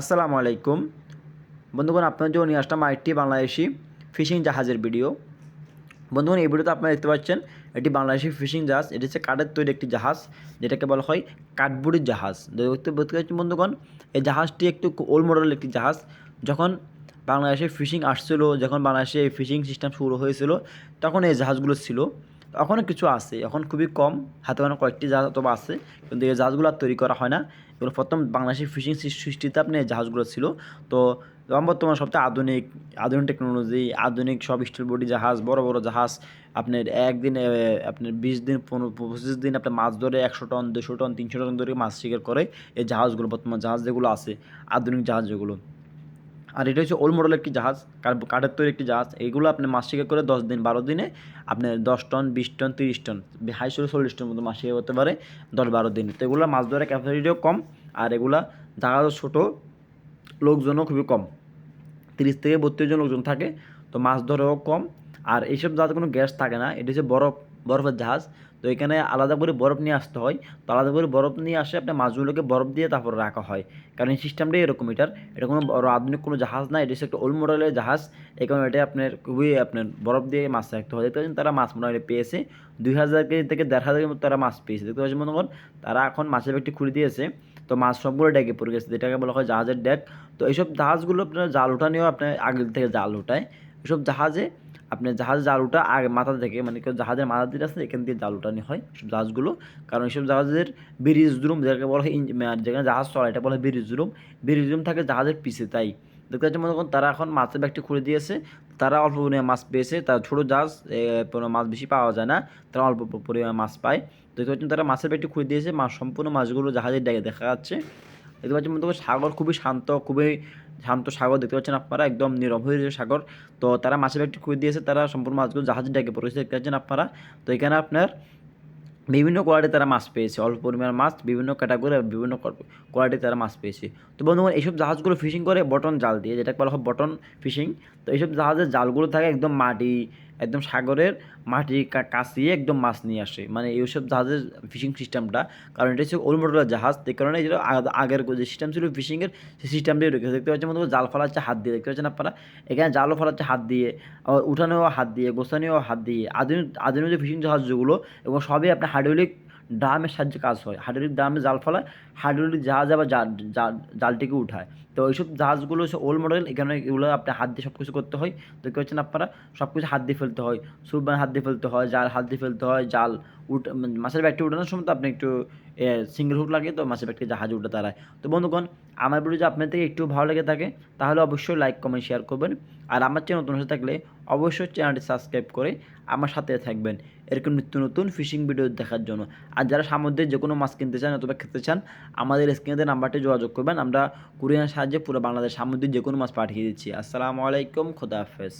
আসসালামু আলাইকুম বন্ধুগণ, আপনার জন্য নিয়ে আসলাম আরেকটি বাংলাদেশি ফিশিং জাহাজের ভিডিও। বন্ধুগণ, এই ভিডিওতে আপনারা দেখতে পাচ্ছেন এটি বাংলাদেশি ফিশিং জাহাজ। এটি হচ্ছে কাঠের তৈরি একটি জাহাজ, যেটাকে বলা হয় কাঠবুড়ির জাহাজ। দেখতে পাচ্ছেন বন্ধুগণ, এই জাহাজটি একটু ওল্ড মডেলের একটি জাহাজ। যখন বাংলাদেশে ফিশিং আসছিল, যখন বাংলাদেশে এই ফিশিং সিস্টেম শুরু হয়েছিল, তখন এই জাহাজগুলো ছিল। এখনও কিছু আছে, এখন খুবই কম, হাতে গোনা কয়েকটি জাহাজ অথবা আছে, কিন্তু এই জাহাজগুলো আর তৈরি করা হয় না। এগুলো প্রথম বাংলাদেশের ফিশিং সৃষ্টিতে আপনি এই জাহাজগুলো ছিল। তো বর্তমানে সবচেয়ে আধুনিক আধুনিক টেকনোলজি, আধুনিক সব স্টিল বডি জাহাজ, বড় বড় জাহাজ। আপনার একদিনে আপনার 20 দিন 25 দিন আপনার মাছ ধরে 100 টন 200 টন 300 টন ধরে মাছ শিকার করে এই জাহাজগুলো, বর্তমান জাহাজ যেগুলো আছে, আধুনিক জাহাজ যেগুলো। আর এটা হচ্ছে ওল্ড মডেল একটি জাহাজ, কাঠের তৈরি একটি জাহাজ। এইগুলো আপনি মাছ শিকার করে 10 দিন 12 দিনে আপনার 10 টন 20 টন 30 টন হাই 40 টন মতো মাছ শিকার করতে পারে 10-12 দিনে। তো এগুলো মাছ ধরার ক্যাপাসিটিও কম, আর এগুলা জাহাজও ছোটো, লোকজনও খুবই কম, 30 থেকে 32 জন লোকজন থাকে। তো মাছ ধরেও কম। আর এইসব জাহাজে কোনো গ্যাস থাকে না, এটা হচ্ছে বরফের জাহাজ। তো এখানে আলাদা করে বরফ নিয়ে আসতে হয়। তো আলাদা করে বরফ নিয়ে আসে আপনার মাছগুলোকে বরফ দিয়ে তারপর রাখা হয়, কারণ এই সিস্টেমটাই এরকম। এটা কোনো বড় আধুনিক কোনো জাহাজ না, এটা হচ্ছে একটা ওল্ড মডেলের জাহাজ। এই কারণে এটা আপনার খুবই আপনার বরফ দিয়ে মাছ রাখতে হয়। দেখতে পাচ্ছেন তারা মাছ মোটামুটি পেয়েছে 2000 কেজি থেকে 1500 মতো তারা মাছ পেয়েছে। দেখতে পাচ্ছেন মনে করেন তারা এখন মাছের ব্যাগটি খুলে দিয়েছে। তো মাছ সবগুলো ডেকে পড়ে গেছে, যেটাকে বলা হয় জাহাজের ডেক। তো এইসব জাহাজগুলো আপনার জাল ওঠানিও আপনার আগে থেকে জাল ওঠায়। এসব জাহাজে আপনার জাল ওঠা আগে মাথা থেকে, মানে কেউ জাহাজের মাথা দিয়ে আছে এখান দিয়ে জাল ওঠানি হয় সব জাহাজগুলো। কারণ এইসব জাহাজের ব্রিজ রুম, যেটাকে বলা হয় যেখানে জাহাজ চলে এটা বলা হয় ব্রিজ রুম থাকে জাহাজের পিছে। তাই দেখতে পাচ্ছি মনে করুন তারা এখন মাছের ব্যাগটি খুলে দিয়েছে। তারা অল্প পরিমাণে মাছ পেয়েছে, তার ছোটো জাহাজ কোনো মাছ বেশি পাওয়া যায় না, তারা অল্প পরিমাণে মাছ পায়। দেখতে পাচ্ছেন তারা মাছের ব্যাগটি খুলে দিয়েছে, সম্পূর্ণ মাছগুলো জাহাজের ডেকে দেখা যাচ্ছে। দেখতে পাচ্ছেন মনে করেন সাগর খুবই শান্ত, খুবই শান্ত সাগর দেখতে পাচ্ছেন আপনারা, একদম নিরভয় সাগর। তো তারা মাছের ব্যাগটি খুলে দিয়েছে, তারা সম্পূর্ণ মাছগুলো জাহাজের ডেকে পড়েছে দেখতে পাচ্ছেন আপনারা। তো এখানে আপনার বিভিন্ন কোয়ালিটি তারা মাছ পেয়েছে, অল্প পরিমাণ মাছ, বিভিন্ন ক্যাটাগরি বিভিন্ন কোয়ালিটি তারা মাছ পেয়েছে। তো বন্ধুগণ, এইসব জাহাজগুলো ফিশিং করে বটন জাল দিয়ে, যেটা বলা হয় বটন ফিশিং। তো এইসব জাহাজের জালগুলো থাকে একদম মাটি, একদম সাগরের মাটি কাছিয়ে একদম মাছ নিয়ে আসে, মানে এইসব জাহাজের ফিশিং সিস্টেমটা। কারণ এটা হচ্ছে ওল্ড মডেলের জাহাজ, এই কারণে যেটা আগের যে সিস্টেম ছিল ফিশিংয়ের, সেই সিস্টেমটাই রেখেছে। দেখতে পাচ্ছেন মতো জাল ফেলাচ্ছে হাত দিয়ে, দেখতে পাচ্ছেন আপনারা, এখানে জালও ফেলাচ্ছে হাত দিয়ে, আবার উঠানেও হাত দিয়ে, গোছানেও হাত দিয়ে। আধুনিক আধুনিক যে ফিশিং জাহাজ যেগুলো, এবং সবই আপনার হাইড্রোলিক ড্রামের সাহায্যে কাজ হয়। হাইড্রোলিক ড্রামে জাল ফেলায়, হাইড্রোলিক জাহাজ আবার জালটিকে উঠায়। তো এইসব জাহাজগুলো হচ্ছে ওল্ড মডেল, এখানে এগুলো আপনি হাত দিয়ে সব কিছু করতে হয়। দেখতে পাচ্ছেন আপনারা, সব কিছু হাত দিয়ে ফেলতে হয়, সুরবান হাত দিয়ে ফেলতে হয়, জাল হাত দিয়ে ফেলতে হয়, জাল মাছের ব্যাগটি উঠানোর সময় তো আপনি একটু সিঙ্গেল হুক লাগে, তো মাছের ব্যাগটি জাহাজে উঠে দাঁড়ায়। তো বন্ধুগণ, আমার ভিডিও যদি আপনার থেকে একটু ভালো লেগে থাকে তাহলে অবশ্যই লাইক কমেন্ট শেয়ার করবেন। আর আমার চ্যানেল নতুন হয়ে থাকলে অবশ্যই চ্যানেলটি সাবস্ক্রাইব করে আমার সাথে থাকবেন এরকম নিত্য নতুন ফিশিং ভিডিও দেখার জন্য। আর যারা সামুদ্রিক যে কোনো মাছ কিনতে চান অথবা খেতে চান, আমাদের স্ক্রিনে নাম্বারটি যোগাযোগ করবেন, আমরা কুরিয়ার সাহায্যে পুরো বাংলাদেশ সামুদ্রিক যে কোনো মাছ পাঠিয়ে দিচ্ছি। আসসালামু আলাইকুম, খোদা হাফেজ।